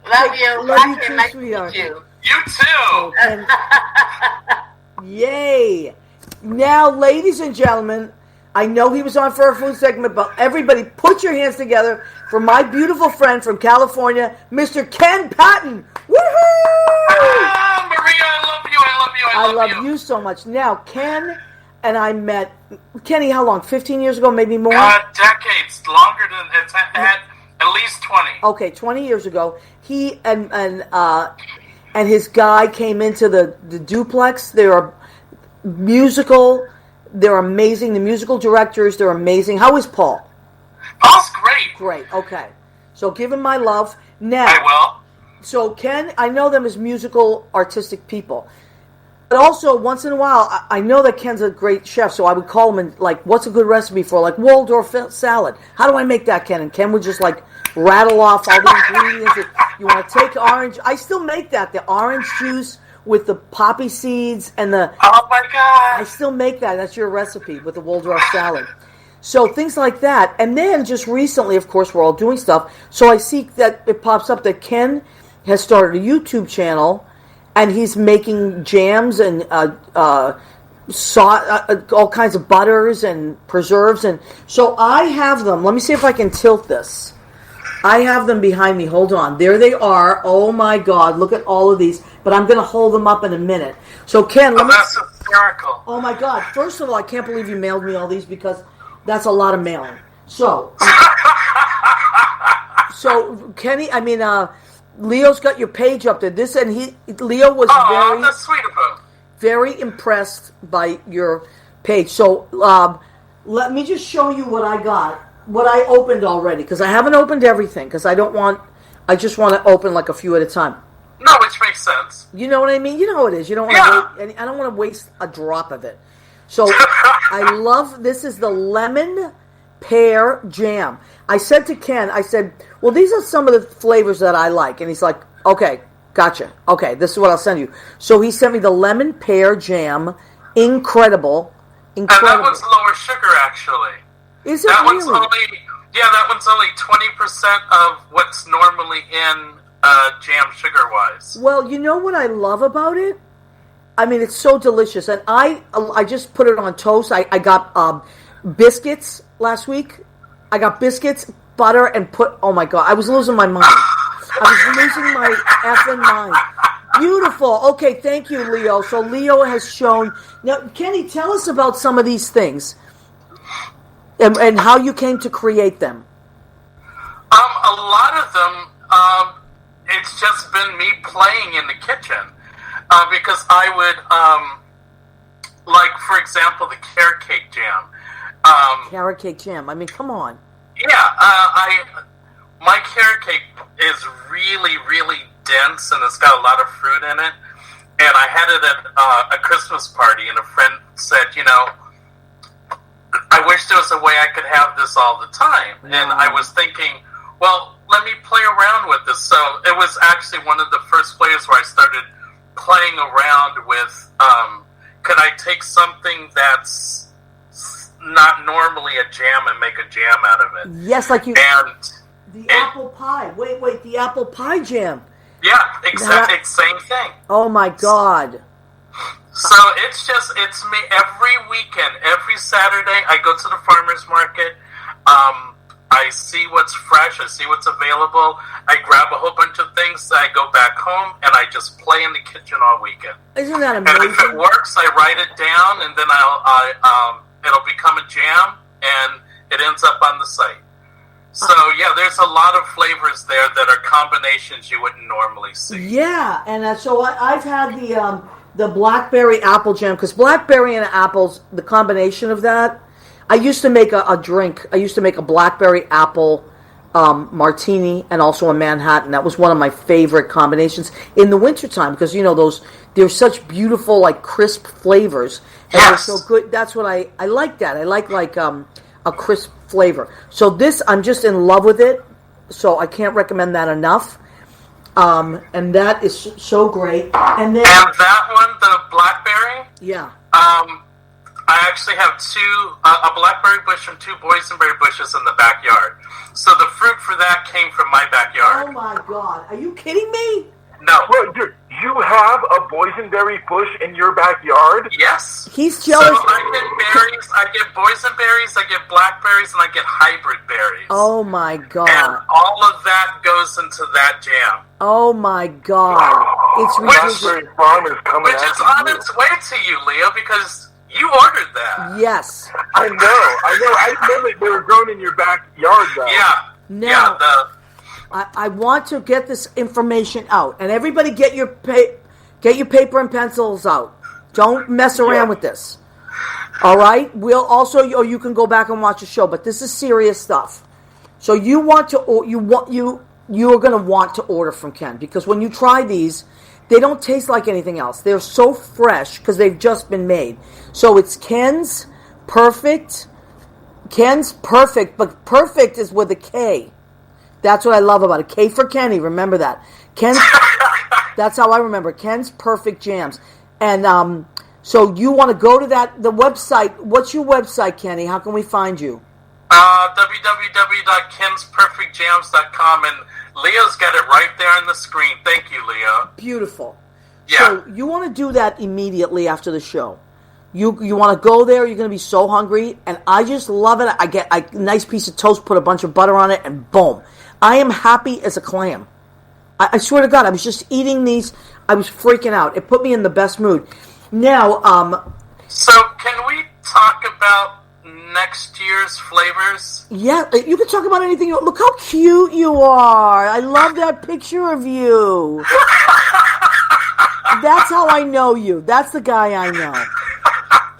Love you. Love you too, nice sweetheart. To meet you. You too. Yay. Now, ladies and gentlemen, I know he was on for a food segment, but everybody put your hands together for my beautiful friend from California, Mr. Ken Patton. Woohoo! Maria, I love you. I love you so much. Now, Ken and I met, Kenny, how long? 15 years ago, maybe more? Decades. Longer than it's had. At least 20. Okay, 20 years ago, he and his guy came into the duplex. They're musical. They're amazing. The musical directors, they're amazing. How is Paul? Paul's great. Great, okay. So give him my love. Now, I will. So Ken, I know them as musical, artistic people. But also, once in a while, I know that Ken's a great chef, so I would call him and, like, what's a good recipe for, like, Waldorf salad? How do I make that, Ken? And Ken would just, like, rattle off all the ingredients. You want to take orange. I still make that, the orange juice with the poppy seeds and the... Oh, my God. I still make that. That's your recipe with the Waldorf salad. So things like that. And then just recently, of course, we're all doing stuff. So I see that it pops up that Ken has started a YouTube channel, and he's making jams and all kinds of butters and preserves. And so I have them. Let me see if I can tilt this. I have them behind me. Hold on. There they are. Oh, my God. Look at all of these. But I'm going to hold them up in a minute. So, Ken, let me... That's hysterical. Oh, my God. First of all, I can't believe you mailed me all these, because that's a lot of mailing. So, Kenny, Leo's got your page up there. Leo was that's sweet of him. Very impressed by your page. So, let me just show you what I got. What I opened already, because I haven't opened everything, because I just want to open like a few at a time. No, which makes sense. You know what I mean? You know how it is. You don't want to I don't want to waste a drop of it. So I love, this is the lemon pear jam. I said to Ken, well, these are some of the flavors that I like. And he's like, okay, gotcha. Okay, this is what I'll send you. So he sent me the lemon pear jam. Incredible. And that one's lower sugar, actually. Is it that really? That one's only 20% of what's normally in jam sugar-wise. Well, you know what I love about it? I mean, it's so delicious. And I just put it on toast. I got biscuits last week. I got biscuits, butter, and oh my God, I was losing my mind. I was losing my effing mind. Beautiful. Okay, thank you, Leo. So Leo has shown. Now, Kenny, tell us about some of these things. And how you came to create them. A lot of them, it's just been me playing in the kitchen. because I would, like, for example, the carrot cake jam. Carrot cake jam. I mean, come on. Yeah, my carrot cake is really, really dense, and it's got a lot of fruit in it. And I had it at a Christmas party, and a friend said, I wish there was a way I could have this all the time. Wow. And I was thinking, well, let me play around with this. So it was actually one of the first plays where I started playing around with, could I take something that's not normally a jam and make a jam out of it? Yes, like you... And the apple pie. Wait, the apple pie jam. yeah, exactly, same thing. Oh, my God. So it's me every weekend, every Saturday. I go to the farmer's market. I see what's fresh. I see what's available. I grab a whole bunch of things. I go back home and I just play in the kitchen all weekend. Isn't that And amazing? if it works, I write it down, and then it'll become a jam, and it ends up on the site. So yeah, there's a lot of flavors there that are combinations you wouldn't normally see. Yeah, and so I've had the blackberry apple jam, because blackberry and apples, the combination of that, I used to make a drink. I used to make a blackberry apple martini and also a Manhattan. That was one of my favorite combinations in the wintertime, because they're such beautiful, like, crisp flavors, and Yes. they're so good. That's what I like. That I like a crisp flavor. So this, I'm just in love with it. So I can't recommend that enough. And that is so great. And then, And that one, the blackberry, yeah. I actually have a blackberry bush and 2 boysenberry bushes in the backyard. So the fruit for that came from my backyard. Oh my God! Are you kidding me? No. Well, you have a boysenberry bush in your backyard? Yes. He's So jealous. I get berries, I get boysenberries, I get blackberries, and I get hybrid berries. Oh my God! And all of that goes into that jam. Oh my God! It's ridiculous. Raspberry Farm is coming Which is after on you. its way to you, Leo, because you ordered that. Yes. I know. I didn't know that they were grown in your backyard, though. Yeah. Now, Yeah, I want to get this information out, and everybody get your paper and pencils out. Don't mess around with this. All right. We'll also, or you can go back and watch the show, but this is serious stuff. So you are going to want to order from Ken, because when you try these, they don't taste like anything else. They're so fresh because they've just been made. So it's Ken's Perfect. Ken's Perfect, but perfect is with a K. That's what I love about it. K for Kenny. Remember that. Ken's. That's how I remember. Ken's Perfect Jams. And so you want to go to the website. What's your website, Kenny? How can we find you? www.kensperfectjams.com, and Leo's got it right there on the screen. Thank you, Leo. Beautiful. Yeah. So you want to do that immediately after the show. You want to go there. You're going to be so hungry, and I just love it. I get a nice piece of toast, put a bunch of butter on it, and boom. I am happy as a clam. I swear to God, I was just eating these. I was freaking out. It put me in the best mood. Now, So, can we talk about next year's flavors? yeah, you can talk about anything. Look how cute you are. I love that picture of you. That's how I know you. That's the guy I know.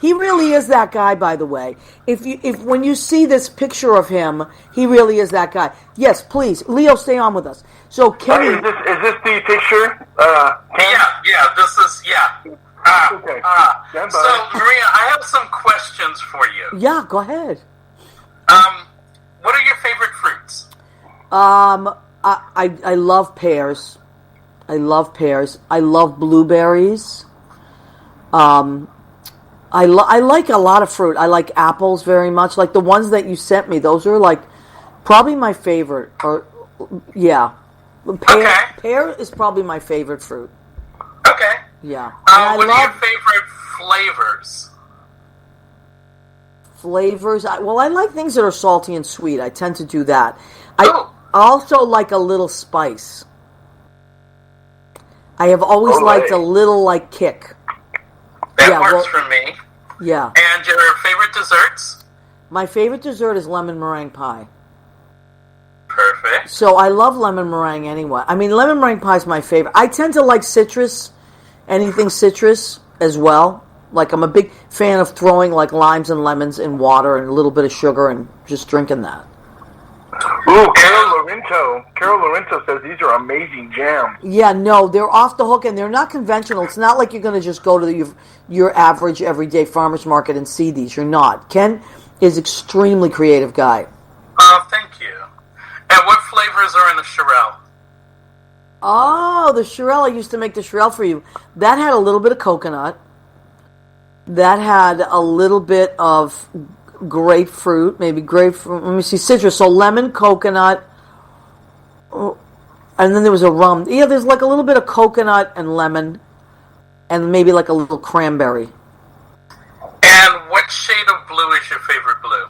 He really is that guy, by the way. If when you see this picture of him, he really is that guy. Yes, please, Leo, stay on with us. So, Kenny, Is this the picture? This is, Okay. Stand So, by. Maria, I have some questions for you. yeah, go ahead. What are your favorite fruits? I love pears. I love pears. I love blueberries. I like a lot of fruit. I like apples very much. Like the ones that you sent me, those are like probably my favorite. Or yeah, pear is probably my favorite fruit. Okay. Yeah. What are your favorite flavors? Flavors. I like things that are salty and sweet. I tend to do that. I Ooh. also like a little spice. I have always liked a little like kick. That works for me. Yeah. And your favorite desserts? My favorite dessert is lemon meringue pie. Perfect. So I love lemon meringue anyway. I mean, lemon meringue pie is my favorite. I tend to like citrus Anything citrus as well? Like, I'm a big fan of throwing, like, limes and lemons in water and a little bit of sugar and just drinking that. Ooh, Carol Lorenzo says these are amazing jams. Yeah, no, they're off the hook, and they're not conventional. It's not like you're going to just go to your average everyday farmer's market and see these. You're not. Ken is extremely creative guy. Thank you. And what flavors are in the Shirelle? Oh, the Shirelle. I used to make the Shirelle for you. That had a little bit of coconut. That had a little bit of grapefruit, maybe grapefruit. Let me see, citrus. So lemon, coconut, and then there was a rum. Yeah, there's like a little bit of coconut and lemon, and maybe like a little cranberry. And what shade of blue is your favorite blue?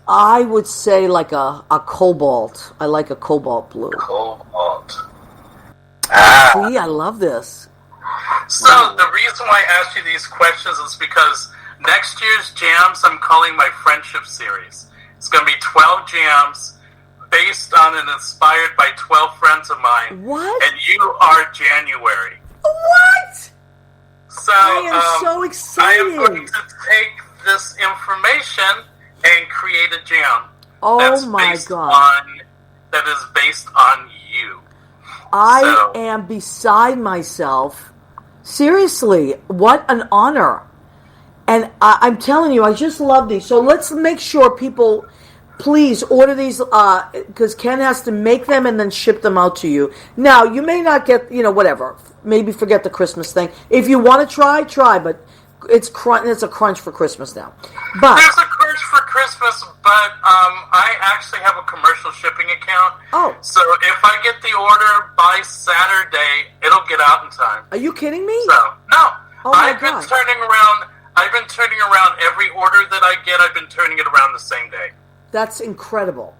I would say like a cobalt. I like a cobalt blue. Cobalt. See, I love this. So the reason why I asked you these questions is because next year's jams I'm calling my friendship series. It's going to be 12 jams based on and inspired by 12 friends of mine. What? And you are January. What? So I am so excited. I am going to take this information and create a jam. Oh my God. That is based on you. I am beside myself. Seriously, what an honor. And I'm telling you, I just love these. So let's make sure people, please order these, because Ken has to make them and then ship them out to you. Now, you may not get, whatever. Maybe forget the Christmas thing. If you want to try, but it's a crunch for Christmas now. But there's a crunch for Christmas, but I actually have a commercial shipping account. Oh. So if I get the order by Saturday, it'll get out in time. Are you kidding me? So, no. Oh my I've God. been turning around every order that I get. I've been turning it around the same day. That's incredible.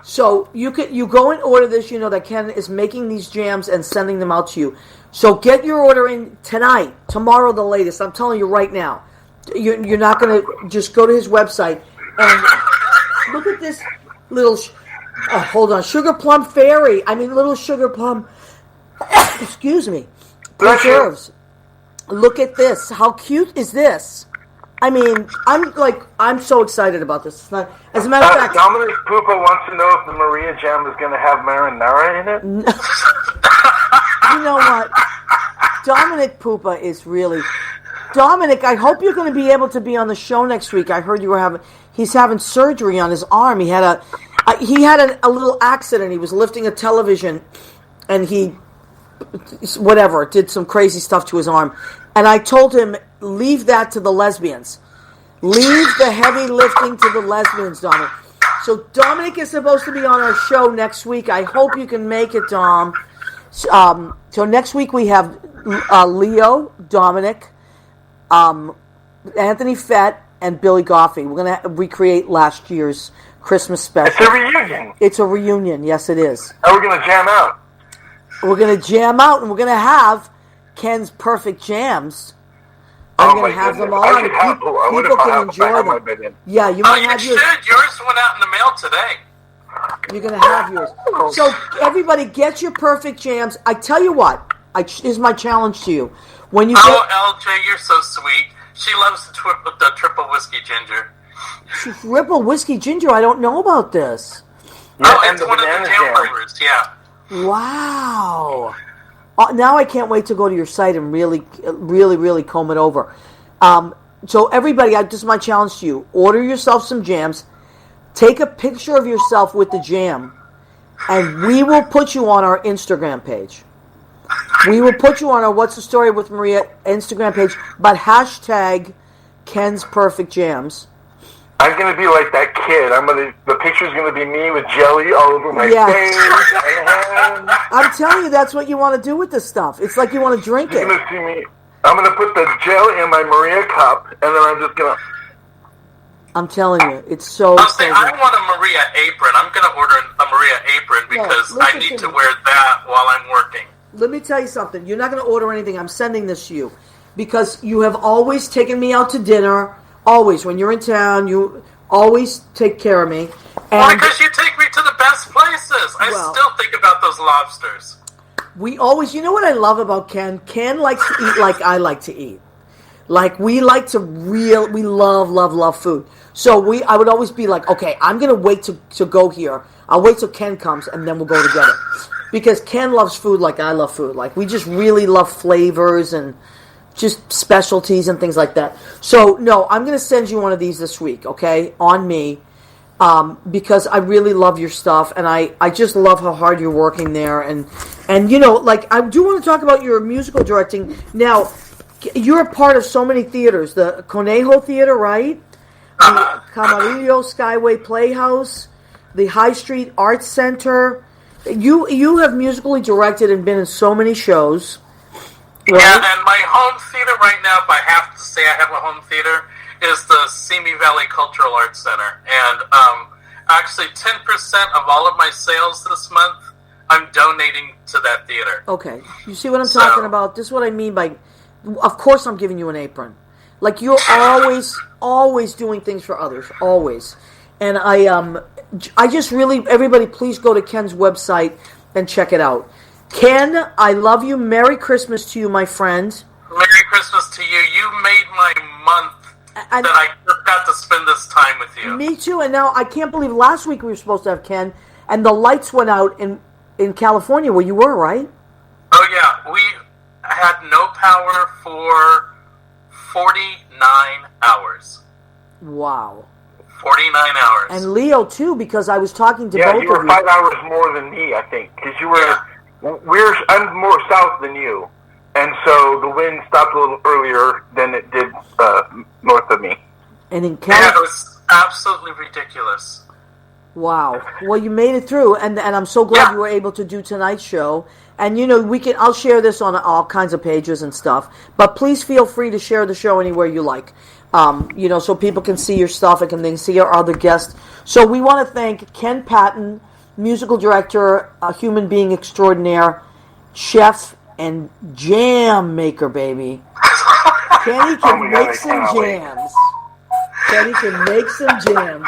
So you go and order this. You know that Ken is making these jams and sending them out to you. So get your order in tonight, tomorrow the latest. I'm telling you right now. You're not going to just go to his website and look at this little. Hold on, Sugar Plum Fairy. I mean, little Sugar Plum. Excuse me. Preserves. Look at this. How cute is this? I mean, I'm so excited about this. It's not, as a matter of fact, Dominic Pupa wants to know if the Maria jam is going to have marinara in it. You know what? Dominic Pupa is really... Dominic, I hope you're going to be able to be on the show next week. I heard he's having surgery on his arm. He had a little accident. He was lifting a television, and he did some crazy stuff to his arm. And I told him, leave that to the lesbians. Leave the heavy lifting to the lesbians, Dominic. So Dominic is supposed to be on our show next week. I hope you can make it, Dom. So next week we have Leo, Dominic, Anthony Fett, and Billy Goffey. We're going to recreate last year's Christmas special. It's a reunion. It's a reunion. Yes, it is. And we're going to jam out. We're going to jam out, and we're going to have Ken's Perfect Jams. I'm going to have them on. People can enjoy them. Yeah, you might have yours. Yours went out in the mail today. You're going to have yours. So, everybody, get your Perfect Jams. I tell you what, here's my challenge to you. When you LJ, you're so sweet. She loves the triple whiskey ginger. Triple whiskey ginger? I don't know about this. Yeah, it's one of the jam flavors, yeah. Wow. Now I can't wait to go to your site and really, really, really comb it over. So everybody, this is my challenge to you. Order yourself some jams. Take a picture of yourself with the jam, and we will put you on our Instagram page. We will put you on our What's the Story with Maria Instagram page, but hashtag Ken's Perfect Jams. I'm going to be like that kid. The picture's going to be me with jelly all over my face. I'm telling you, that's what you want to do with this stuff. It's like you want to drink it. You're going to see me. I'm going to put the jelly in my Maria cup, and then I'm just going to... I'm telling you, it's so... I want a Maria apron. I'm going to order a Maria apron because I need to wear that while I'm working. Let me tell you something. You're not going to order anything. I'm sending this to you because you have always taken me out to dinner. Always. When you're in town, you always take care of me. Well, because you take me to the best places. I still think about those lobsters. We always, you know what I love about Ken? Ken likes to eat like I like to eat. Like, we like to we love food. So I would always be like, okay, I'm going to wait to go here. I'll wait till Ken comes, and then we'll go together. Because Ken loves food like I love food. Like, we just really love flavors and just specialties and things like that. So, no, I'm going to send you one of these this week, okay, on me, because I really love your stuff, and I just love how hard you're working there. And you know, like, I do want to talk about your musical directing. Now, you're a part of so many theaters. The Conejo Theater, right? The Camarillo Skyway Playhouse, the High Street Arts Center. You have musically directed and been in so many shows. Right? Yeah, and my home theater right now, if I have to say I have a home theater, is the Simi Valley Cultural Arts Center. And actually 10% of all of my sales this month, I'm donating to that theater. Okay. You see what I'm talking about? This is what I mean by, of course I'm giving you an apron. Like, you're always doing things for others. Always. And I just really, everybody please go to Ken's website and check it out. Ken, I love you. Merry Christmas to you, my friend. Merry Christmas to you. You made my month that I just got to spend this time with you. Me too. And now I can't believe last week we were supposed to have Ken, and the lights went out in California where you were, right? Oh, yeah. We had no power for 49 hours. Wow. 49 hours. And Leo, too, because I was talking to both of you. Yeah, you were 5 hours more than me, I think, because you were... I'm more south than you, and so the wind stopped a little earlier than it did north of me. And in California, it was absolutely ridiculous. Wow. Well, you made it through, and I'm so glad you were able to do tonight's show. And, you know, I'll share this on all kinds of pages and stuff, but please feel free to share the show anywhere you like, you know, so people can see your stuff and can see our other guests. So we want to thank Ken Patton, musical director, a human being extraordinaire, chef, and jam maker, baby. Kenny can make some jams. Kenny can make some jams.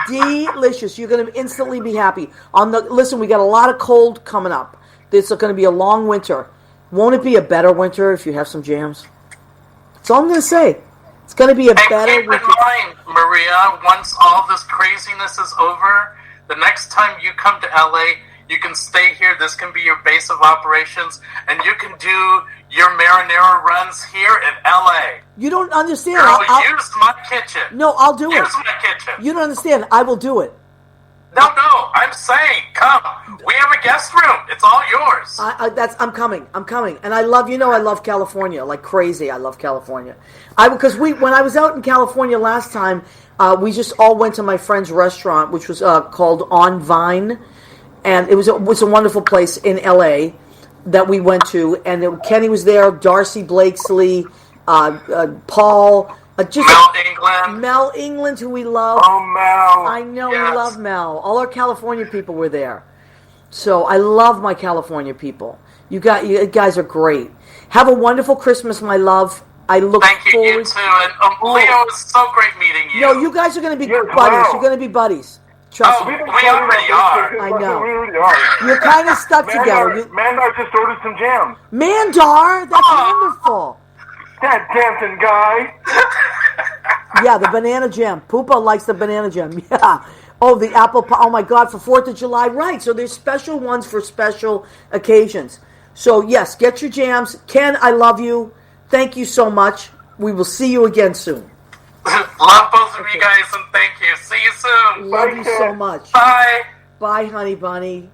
Delicious. You're going to instantly be happy. Listen, we got a lot of cold coming up. This is going to be a long winter. Won't it be a better winter if you have some jams? That's all I'm going to say. It's going to be a better winter. And keep in mind, Maria, once all this craziness is over, the next time you come to LA, you can stay here. This can be your base of operations, and you can do your marinara runs here in LA. You don't understand. Girl, use my kitchen. No, I'll do it. Use my kitchen. You don't understand. I will do it. No, I'm saying, come. We have a guest room. It's all yours. I'm coming. And I love California like crazy. I love California. Because when I was out in California last time, we just all went to my friend's restaurant, which was called On Vine, and it was a wonderful place in LA that we went to. And Kenny was there, Darcy Blakesley, Paul. Mel England, who we love. Oh, Mel. I know, yes. We love Mel. All our California people were there. So I love my California people. You guys are great. Have a wonderful Christmas, my love. I look Thank forward. You too. And Leo, it was so great meeting you. No, you guys are going to be buddies. Wow. You're going to be buddies. Trust me. We already are. I know. We already are. You're kind of stuck together. Mandar just ordered some jams. Mandar? That's wonderful. That dancing guy. Yeah, the banana jam. Poopa likes the banana jam. Yeah. Oh, the apple pie. Oh, my God, for 4th of July. Right. So there's special ones for special occasions. So, yes, get your jams. Ken, I love you. Thank you so much. We will see you again soon. Love both of you guys, and thank you. See you soon. Love you so much. Bye. Bye, honey bunny.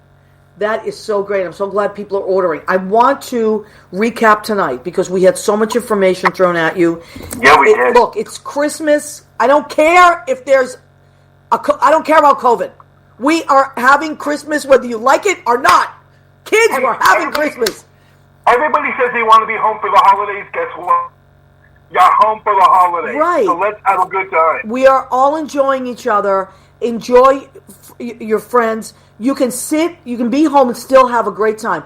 That is so great. I'm so glad people are ordering. I want to recap tonight because we had so much information thrown at you. Yeah, we did. Look, it's Christmas. I don't care if there's I don't care about COVID. We are having Christmas whether you like it or not. Kids, we're having Christmas. Everybody says they want to be home for the holidays. Guess what? You're home for the holidays. Right. So let's have a good time. We are all enjoying each other. Enjoy your friends. You can be home and still have a great time.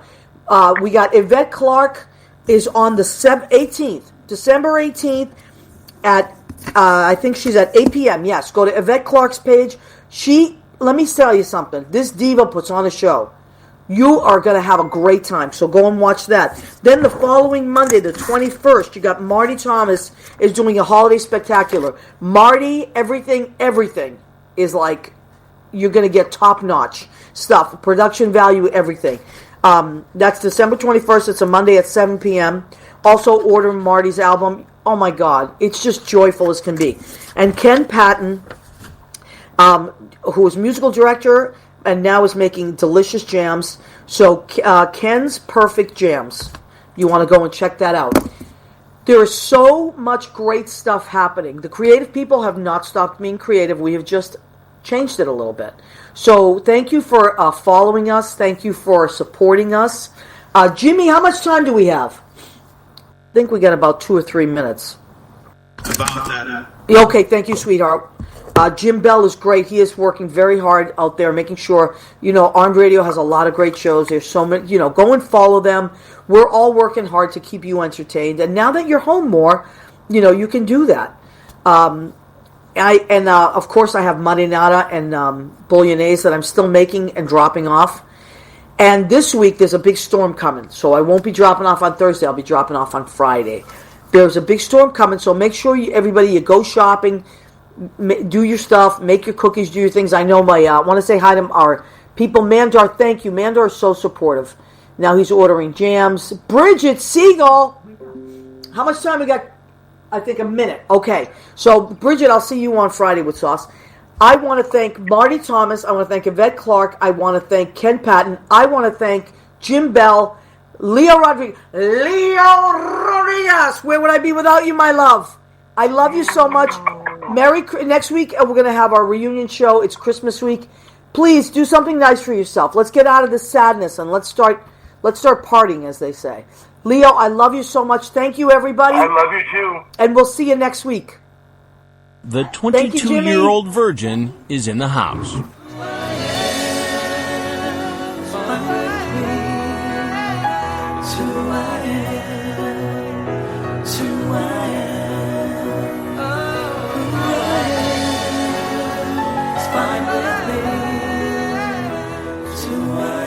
We got Yvette Clark is on the 18th, December 18th at, I think she's at 8 p.m. Yes, go to Yvette Clark's page. Let me tell you something. This diva puts on a show. You are going to have a great time, so go and watch that. Then the following Monday, the 21st, you got Marty Thomas is doing a holiday spectacular. Marty, everything is like, you're going to get top-notch stuff, production value, everything. That's December 21st. It's a Monday at 7 p.m. Also, order Marty's album. Oh, my God. It's just joyful as can be. And Ken Patton, who is musical director and now is making delicious jams. So, Ken's Perfect Jams. You want to go and check that out. There is so much great stuff happening. The creative people have not stopped being creative. We have just changed it a little bit. So thank you for following us. Thank you for supporting us. Jimmy, how much time do we have? I think we got about 2 or 3 minutes. About that. Okay, thank you, sweetheart. Jim Bell is great. He is working very hard out there, making sure, Armed Radio has a lot of great shows. There's so many, go and follow them. We're all working hard to keep you entertained. And now that you're home more, you can do that. Of course, I have marinara and bolognese that I'm still making and dropping off. And this week, there's a big storm coming. So I won't be dropping off on Thursday. I'll be dropping off on Friday. There's a big storm coming, so make sure you go shopping, do your stuff, make your cookies, do your things. I know I want to say hi to our people. Mandar, thank you. Mandar is so supportive. Now he's ordering jams. Bridget Siegel, how much time we got? I think a minute. Okay. So, Bridget, I'll see you on Friday with sauce. I want to thank Marty Thomas. I want to thank Yvette Clark. I want to thank Ken Patton. I want to thank Jim Bell, Leo Rodriguez. Where would I be without you, my love? I love you so much. Next week, we're going to have our reunion show. It's Christmas week. Please do something nice for yourself. Let's get out of this sadness and let's start partying, as they say. Leo, I love you so much. Thank you, everybody. I love you too. And we'll see you next week. The 22-year-old virgin is in the house. Fine with me, it's who I am.